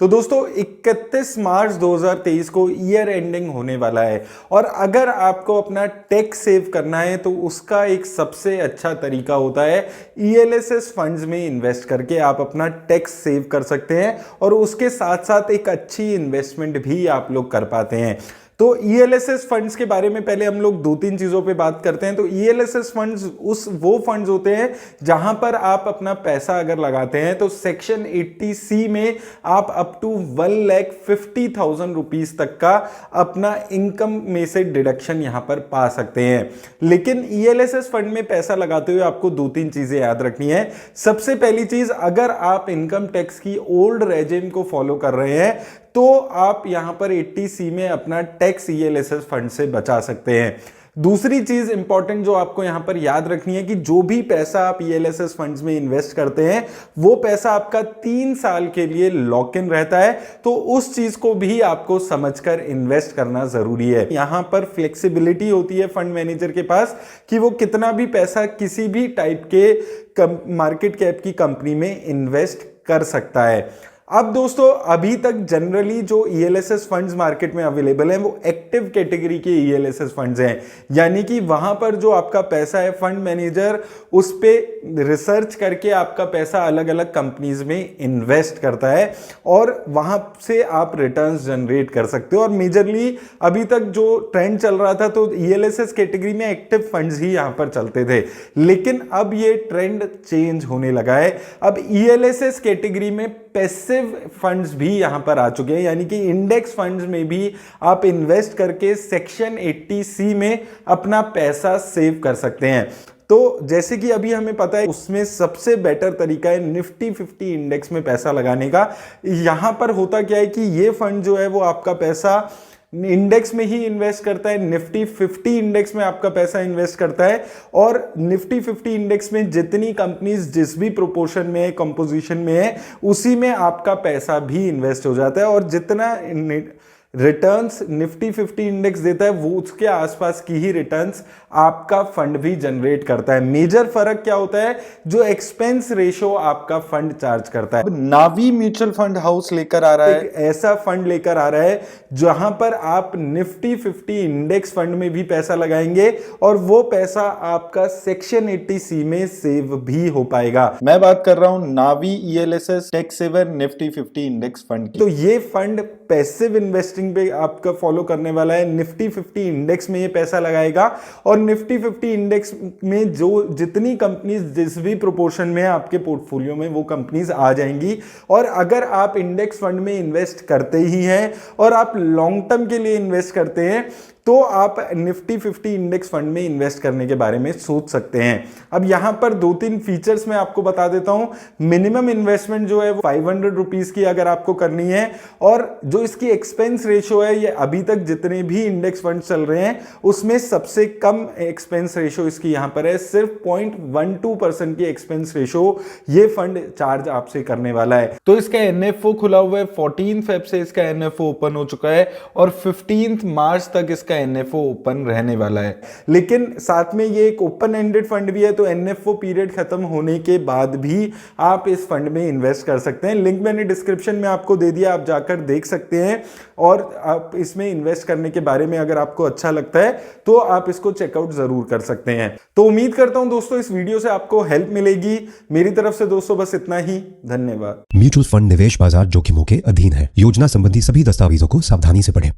तो दोस्तों 31 मार्च 2023 को ईयर एंडिंग होने वाला है और अगर आपको अपना टैक्स सेव करना है तो उसका एक सबसे अच्छा तरीका होता है ईएलएसएस फंड्स में इन्वेस्ट करके आप अपना टैक्स सेव कर सकते हैं और उसके साथ साथ एक अच्छी इन्वेस्टमेंट भी आप लोग कर पाते हैं। तो ईएलएसएस फंड्स के बारे में पहले हम लोग दो तीन चीजों पे बात करते हैं। तो ईएलएसएस फंड्स वो फंड्स होते हैं जहां पर आप अपना पैसा अगर लगाते हैं तो सेक्शन 80C में आप अप टू 1,50,000 रुपीज तक का अपना इनकम में से डिडक्शन यहां पर पा सकते हैं। लेकिन ईएलएसएस फंड में पैसा लगाते हुए आपको दो तीन चीजें याद रखनी है। सबसे पहली चीज, अगर आप इनकम टैक्स की ओल्ड रेजिम को फॉलो कर रहे हैं तो आप यहां पर 80C में अपना टैक्स ईएलएसएस फंड से बचा सकते हैं। दूसरी चीज इंपॉर्टेंट जो आपको यहां पर याद रखनी है कि जो भी पैसा आप ईएलएसएस फंड्स में इन्वेस्ट करते हैं वो पैसा आपका 3 साल के लिए लॉक इन रहता है, तो उस चीज को भी आपको समझकर इन्वेस्ट करना जरूरी है। यहां पर फ्लेक्सिबिलिटी होती है फंड मैनेजर के पास कि वो कितना भी पैसा किसी भी टाइप के मार्केट कैप की कंपनी में इन्वेस्ट कर सकता है। अब दोस्तों अभी तक जनरली जो ईएलएसएस फंड्स मार्केट में अवेलेबल हैं वो एक्टिव कैटेगरी के ईएलएसएस फंड्स हैं, यानी कि वहां पर जो आपका पैसा है फंड मैनेजर उस पे रिसर्च करके आपका पैसा अलग अलग कंपनीज में इन्वेस्ट करता है और वहां से आप रिटर्न्स जनरेट कर सकते हो। और मेजरली अभी तक जो ट्रेंड चल रहा था तो ईएलएसएस कैटेगरी में एक्टिव फंड्स ही यहां पर चलते थे, लेकिन अब ये ट्रेंड चेंज होने लगा है। अब ईएलएसएस कैटेगरी में पैसिव फंड्स भी यहां पर आ चुके हैं, यानी कि इंडेक्स फंड्स में भी आप इन्वेस्ट करके सेक्शन 80C में अपना पैसा सेव कर सकते हैं। तो जैसे कि अभी हमें पता है उसमें सबसे बेटर तरीका है निफ्टी 50 इंडेक्स में पैसा लगाने का। यहां पर होता क्या है कि ये फंड जो है वो आपका पैसा इंडेक्स में ही इन्वेस्ट करता है, निफ्टी 50 इंडेक्स में आपका पैसा इन्वेस्ट करता है और निफ्टी 50 इंडेक्स में जितनी कंपनीज जिस भी प्रोपोर्शन में है, कंपोजिशन में है, उसी में आपका पैसा भी इन्वेस्ट हो जाता है और जितना रिटर्न्स निफ्टी 50 इंडेक्स देता है वो उसके आसपास की ही रिटर्न्स आपका फंड भी जनरेट करता है। मेजर फर्क क्या होता है, जो एक्सपेंस रेशो आपका फंड चार्ज करता है। नावी म्यूचुअल फंड हाउस लेकर आ रहा है, ऐसा फंड लेकर आ रहा है जहां पर आप निफ्टी 50 इंडेक्स फंड में भी पैसा लगाएंगे और वो पैसा आपका सेक्शन 80C में सेव भी हो पाएगा। मैं बात कर रहा हूं Navi ELSS tax saver Nifty 50 index fund की। तो ये फंड पैसिव इन्वेस्टिंग पे आपका फॉलो करने वाला है, निफ्टी 50 इंडेक्स में ये पैसा लगाएगा और निफ्टी 50 इंडेक्स में जो जितनी कंपनीज जिस भी प्रोपोर्शन में आपके पोर्टफोलियो में वो कंपनीज आ जाएंगी। और अगर आप इंडेक्स फंड में इन्वेस्ट करते ही हैं और आप लॉन्ग टर्म के लिए इन्वेस्ट करते हैं तो आप निफ्टी 50 इंडेक्स फंड में इन्वेस्ट करने के बारे में सोच सकते हैं। अब यहां पर दो तीन फीचर्स मैं आपको बता देता हूं। मिनिमम इन्वेस्टमेंट जो है वो 500 रुपीज की अगर आपको करनी है और जो इसकी एक्सपेंस रेशो है, ये अभी तक जितने भी इंडेक्स फंड चल रहे हैं उसमें सबसे कम एक्सपेंस रेशो इसकी यहां पर है। सिर्फ 0.12% की एक्सपेंस रेशो ये फंड चार्ज आपसे करने वाला है। तो इसका एनएफओ खुला हुआ है, 14 फेब से इसका एनएफओ ओपन हो चुका है और 15 मार्च तक इसका एनएफओ ओपन रहने वाला है। लेकिन साथ में ये एक ओपन एंडेड फंड भी है, तो एनएफओ पीरियड खत्म होने के बाद भी आप इस फंड में इन्वेस्ट कर सकते हैं। लिंक मैंने डिस्क्रिप्शन में आपको दे दिया, आप जाकर देख सकते हैं और आप इसमें इन्वेस्ट करने के बारे में अगर आपको अच्छा लगता है तो आप इसको चेकआउट जरूर कर सकते हैं। तो उम्मीद करता हूं दोस्तों इस वीडियो से आपको हेल्प मिलेगी। मेरी तरफ से दोस्तों बस इतना ही, धन्यवाद। म्यूचुअल फंड निवेश बाजार जोखिमों के अधीन है। योजना संबंधी सभी दस्तावेजों को सावधानी से पढ़ें।